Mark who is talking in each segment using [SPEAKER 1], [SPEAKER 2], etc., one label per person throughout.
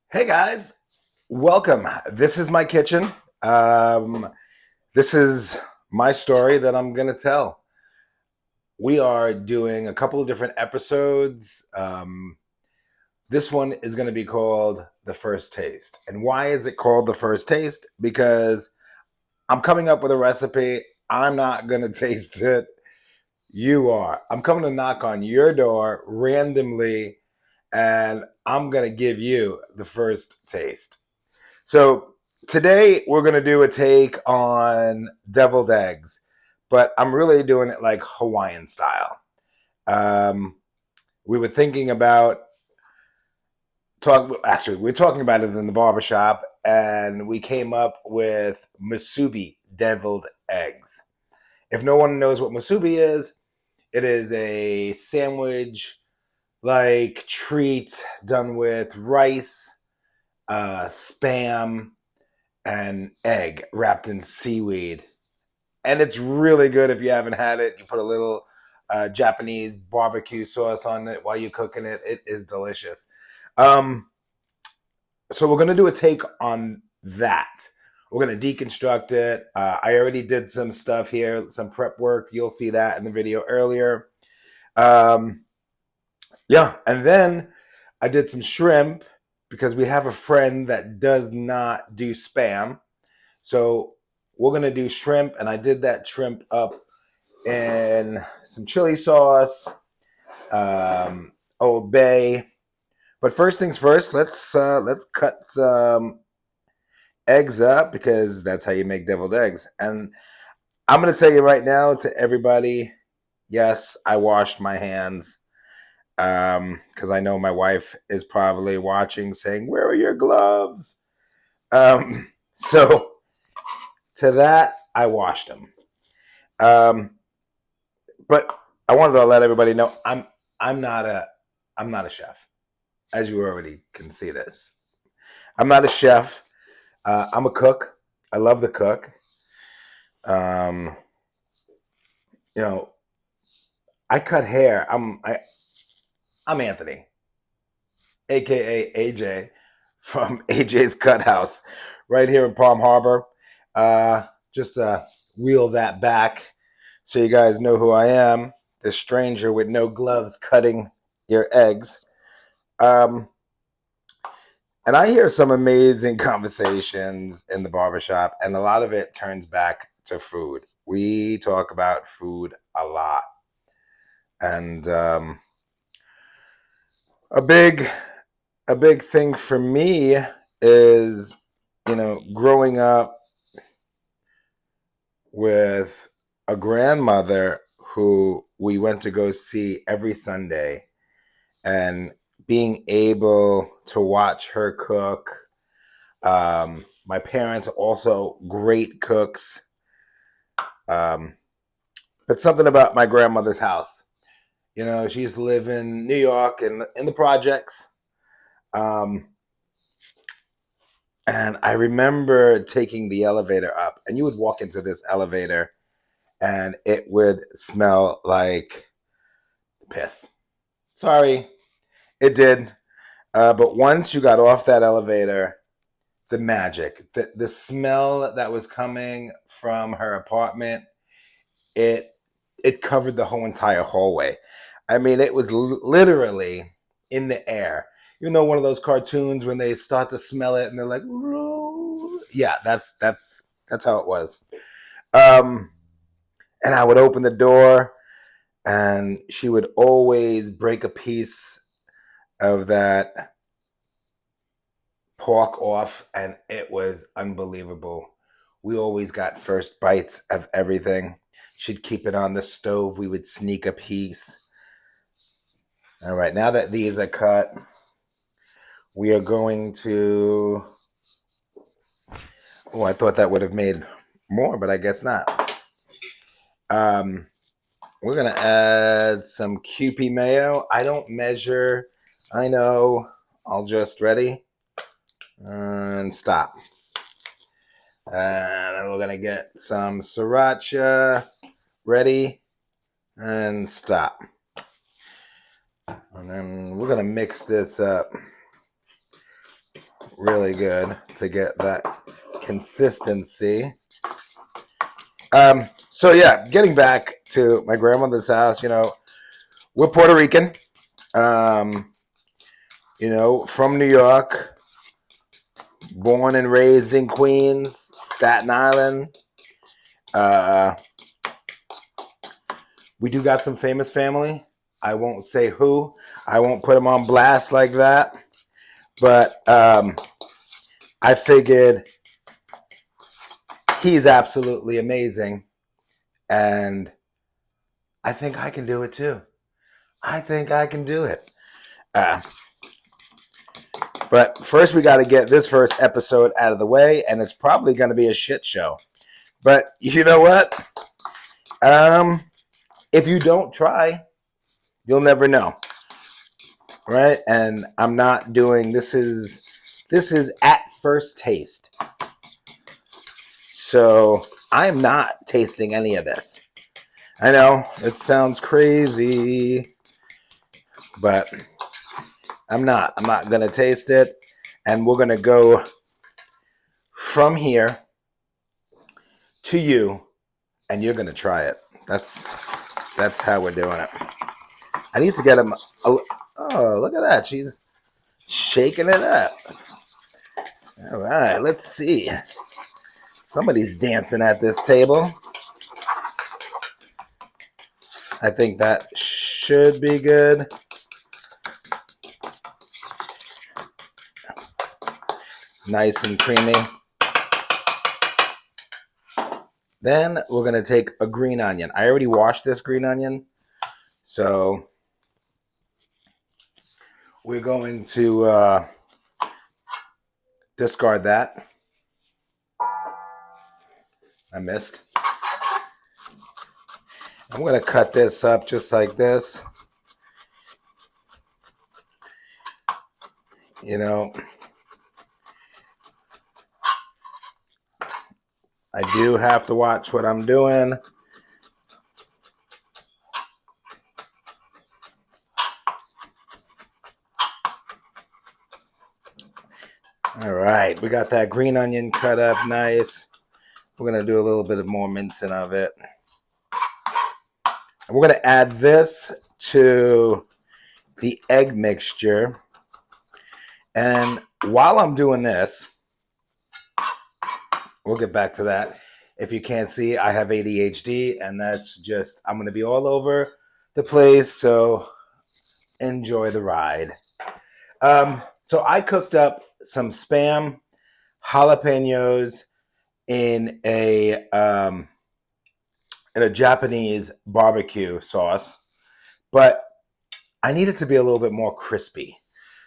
[SPEAKER 1] Hey guys, welcome. This is my kitchen. Um, this is my story that I'm going to tell. We are doing a couple of different episodes. This one is going to be called The First Taste. And why is it called The First Taste? Because I'm coming up with a recipe. I'm not going to taste it. You are. I'm coming to knock on your door randomly, and I'm going to give you the first taste. So today we're going to do a take on deviled eggs, but I'm really doing it like Hawaiian style. Um, we were thinking about we're talking about it in the barbershop, and we came up with musubi deviled eggs. If no one knows what musubi is, it is a sandwich like treat done with rice, spam, and egg wrapped in seaweed. And it's really good if you haven't had it. You put a little Japanese barbecue sauce on it while you're cooking it. It is delicious. Um, so we're going to do a take on that. We're going to deconstruct it. I already did some stuff here, some prep work. You'll see that in the video earlier. Um, yeah, and then I did some shrimp because we have a friend that does not do spam. So we're gonna do shrimp, and I did that shrimp up in some chili sauce, Old Bay. But first things first, let's cut some eggs up because that's how you make deviled eggs. And I'm gonna tell you right now to everybody, yes, I washed my hands because I know my wife is probably watching, saying, "Where are your gloves?" So to that, I washed them. Um, but I wanted to let everybody know I'm not a I'm not a chef, as you already can see this. I'm not a chef. I'm a cook. I love to cook. Um, you know, I cut hair. I'm Anthony, aka AJ, from AJ's Cut House, right here in Palm Harbor. Just wheel that back so you guys know who I am. The stranger with no gloves cutting your eggs. Um, And I hear some amazing conversations in the barbershop, and a lot of it turns back to food. We talk about food a lot. And a big a big thing for me is, growing up with a grandmother who we went to go see every Sunday, and being able to watch her cook. My parents are also great cooks. Um, but something about my grandmother's house. She used to live in New York in the projects. Um, and I remember taking the elevator up, and you would walk into this elevator, and it would smell like piss. Sorry, it did. But once you got off that elevator, the magic, the smell that was coming from her apartment, it it covered the whole entire hallway. I mean, it was literally in the air. One of those cartoons when they start to smell it and they're like, "Ooh." Yeah, that's how it was. Um, and I would open the door, and she would always break a piece of that pork off, and it was unbelievable. We always got first bites of everything. She'd keep it on the stove. We would sneak a piece. All right, now that these are cut, we are going to. Oh, I thought that would have made more, but I guess not. Um, we're going to add some Kewpie mayo. I don't measure. I know. I'll just ready and stop. And then we're going to get some sriracha. Ready and stop. And then we're going to mix this up. really good to get that consistency. So yeah, getting back to my grandmother's house, we're Puerto Rican, from New York, born and raised in Queens, Staten Island. We do got some famous family. I won't say who. I won't put them on blast like that. But I figured he's absolutely amazing. And I think I can do it too. I think I can do it. But first, we got to get this first episode out of the way, and it's probably going to be a shit show. But you know what? If you don't try, you'll never know, right? And I'm not doing this is at first taste. So I'm not tasting any of this. I know it sounds crazy, but I'm not going to taste it. And we're going to go from here to you, and you're going to try it. That's how we're doing it. I need to get him. Oh, look at that. She's shaking it up. All right, let's see. Somebody's dancing at this table. I think that should be good. Nice and creamy. Then we're going to take a green onion. I already washed this green onion. So we're going to discard that. I missed. I'm going to cut this up just like this. I do have to watch what I'm doing. All right, we got that green onion cut up nice. We're going to do a little bit of more mincing of it. And we're going to add this to the egg mixture. And while I'm doing this, we'll get back to that. If you can't see, I have ADHD, and that's just, I'm going to be all over the place, so enjoy the ride. So I cooked up some Spam jalapenos in a Japanese barbecue sauce, but I need it to be a little bit more crispy.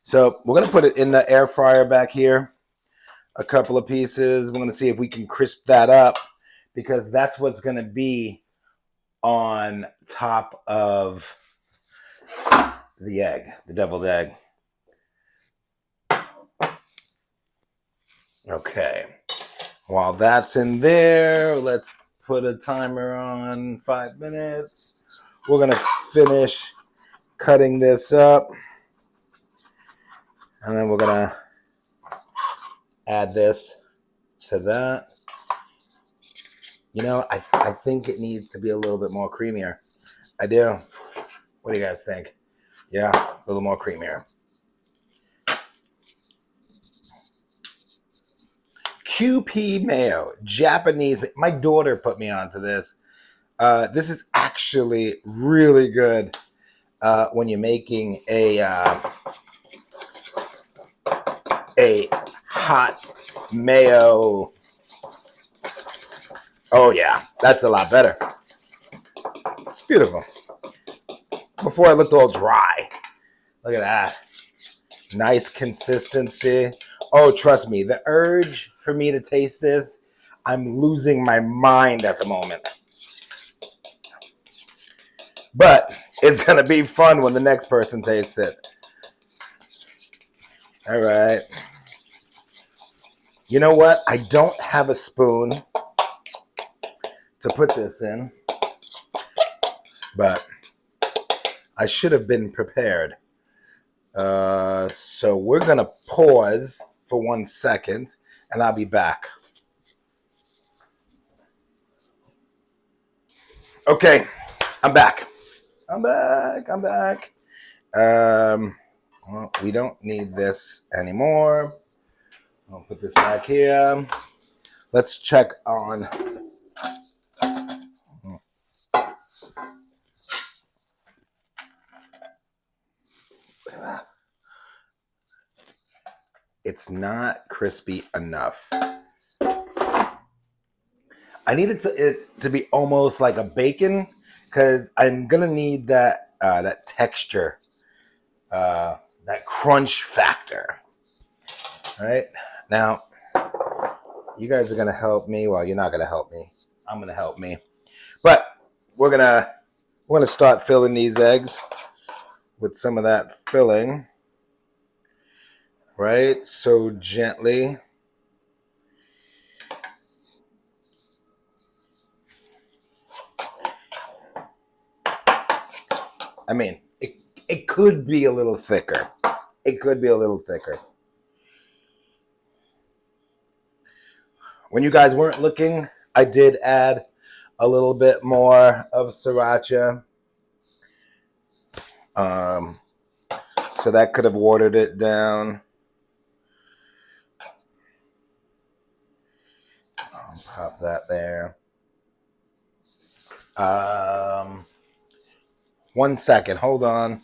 [SPEAKER 1] So we're going to put it in the air fryer back here, a couple of pieces. We're going to see if we can crisp that up, because that's what's going to be on top of the egg, the deviled egg. Okay. While that's in there, let's put a timer on 5 minutes. We're going to finish cutting this up. And then we're going to add this to that. I think it needs to be a little bit more creamier. I do. What do you guys think? Yeah, a little more creamier. QP mayo, Japanese. My daughter put me onto this. This is actually really good when you're making a hot mayo. Oh yeah, that's a lot better. It's beautiful. Before I looked all dry. Look at that. Nice consistency. Oh, trust me, the urge for me to taste this, I'm losing my mind at the moment. But it's going to be fun when the next person tastes it. All right. You know what? I don't have a spoon to put this in, but I should have been prepared. So we're going to pause for 1 second, and I'll be back. Okay, I'm back. I'm back. Well, we don't need this anymore. I'll put this back here. Let's check on. It's not crispy enough. I need it to be almost like a bacon because I'm gonna need that texture, that crunch factor. All right, now you guys are gonna help me. Well, you're not gonna help me. I'm gonna help me, but we're gonna start filling these eggs with some of that filling, right? So gently. I mean, it could be a little thicker. It could be a little thicker. When you guys weren't looking, I did add a little bit more of sriracha. So that could have watered it down. I'll pop that there. 1 second. Hold on.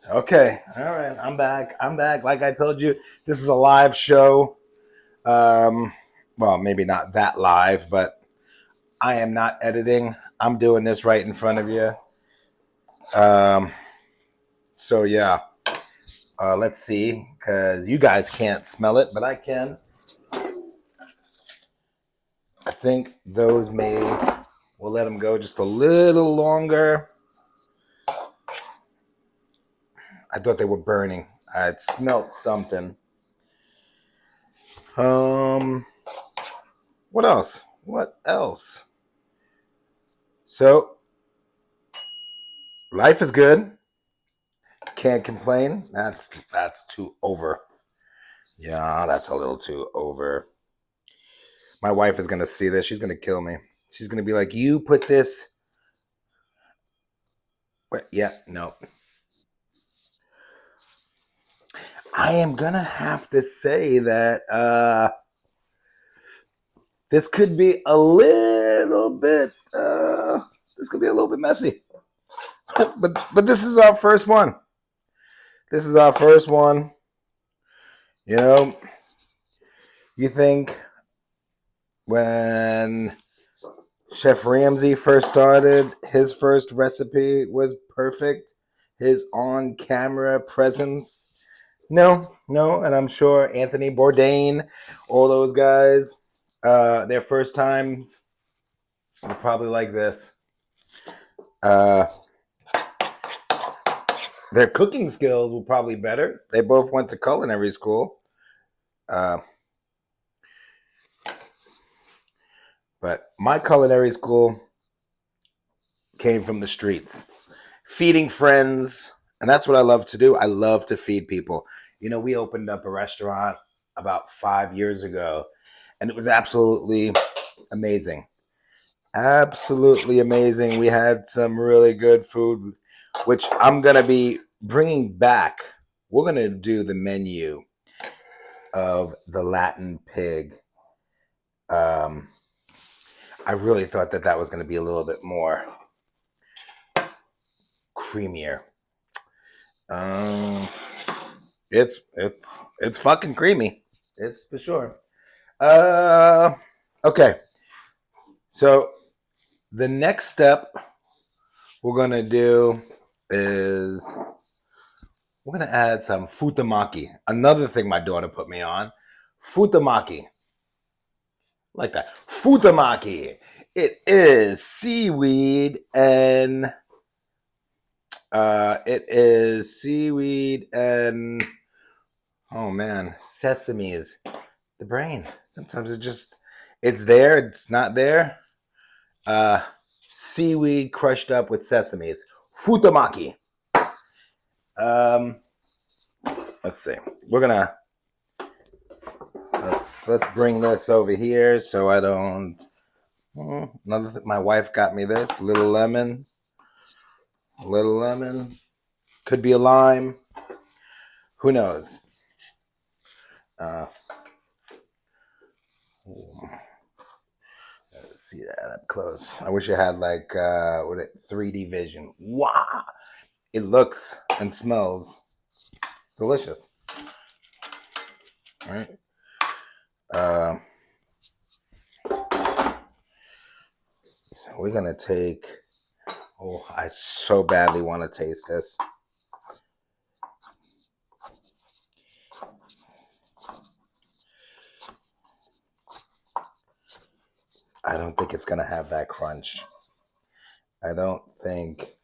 [SPEAKER 1] Okay. All right. I'm back. Like I told you, this is a live show. Well, maybe not that live, but I am not editing. I'm doing this right in front of you. So yeah. Let's see, because you guys can't smell it, but I can. I think those we'll let them go just a little longer. I thought they were burning. I had smelt something. What else? So, life is good. Can't complain. That's too over. Yeah, that's a little too over. My wife is gonna see this. She's gonna kill me. She's gonna be like, "You put this." Yeah, no. I am gonna have to say that this could be a little bit. This could be a little bit messy, but this is our first one. This is our first one. You know, you think when Chef Ramsay first started, his first recipe was perfect. His on-camera presence. No, and I'm sure Anthony Bourdain, all those guys, their first times were probably like this. Their cooking skills were probably better. They both went to culinary school. But my culinary school came from the streets, feeding friends. And that's what I love to do. I love to feed people. You know, we opened up a restaurant about 5 years ago, and it was absolutely amazing. Absolutely amazing. We had some really good food, which I'm going to be bringing back. We're going to do the menu of the Latin pig. I really thought that was going to be a little bit more creamier. It's fucking creamy. It's for sure. Okay. So the next step we're gonna do is we're gonna add some futamaki. Another thing my daughter put me on, futamaki. Like that, futamaki. It is seaweed and oh man, sesame is the brain. Sometimes it's there, it's not there. seaweed crushed up with sesame. It's futamaki. Let's see. We're gonna let's bring this over here so I don't. Another thing, my wife got me this little lemon. Little lemon. Could be a lime. Who knows? Let's see that up close. I wish I had like 3D vision. Wow! It looks and smells delicious. All right. So we're gonna take. Oh, I so badly want to taste this. I don't think it's gonna have that crunch. I don't think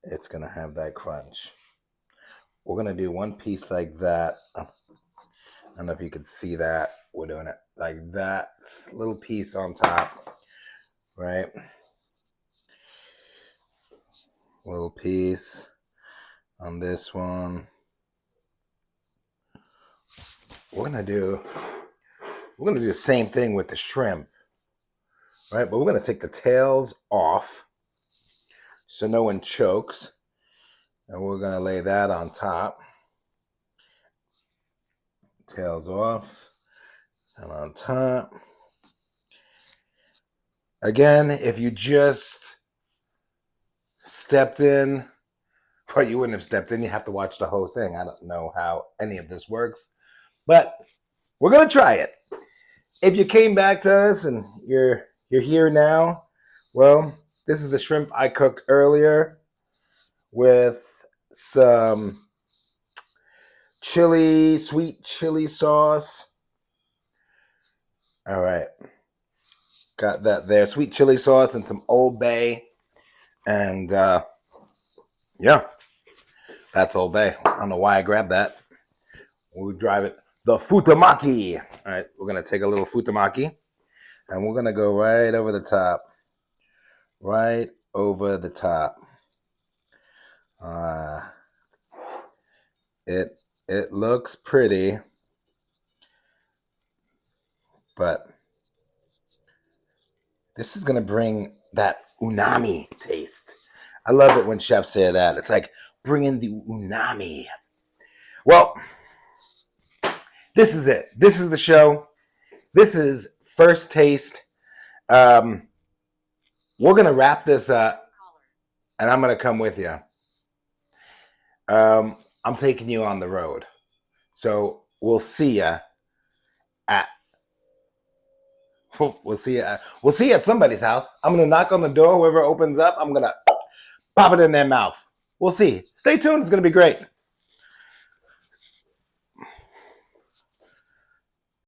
[SPEAKER 1] it's gonna have that crunch. We're gonna do one piece like that. I don't know if you can see that. We're doing it like that. Little piece on top, right? Little piece on this one. We're gonna do the same thing with the shrimp, right? But we're gonna take the tails off so no one chokes. And we're gonna lay that on top. Tails off and on top. Again, if you just stepped in, or you wouldn't have stepped in, you have to watch the whole thing. I don't know how any of this works, but we're gonna try it. If you came back to us and you're here now, well, this is the shrimp I cooked earlier with some sweet chili sauce. All right. Got that there. Sweet chili sauce and some Old Bay. And yeah, that's Old Bay. I don't know why I grabbed that. We'll drive it. The futamaki. All right, we're going to take a little futamaki and we're going to go right over the top. Right over the top. It looks pretty, but this is going to bring that unami taste. I love it when chefs say that. It's like bringing the unami. Well, this is it. This is the show. This is First Taste. We're going to wrap this up, and I'm going to come with you. I'm taking you on the road. So we'll see you at somebody's house. I'm going to knock on the door. Whoever opens up, I'm going to pop it in their mouth. We'll see. Stay tuned. It's going to be great.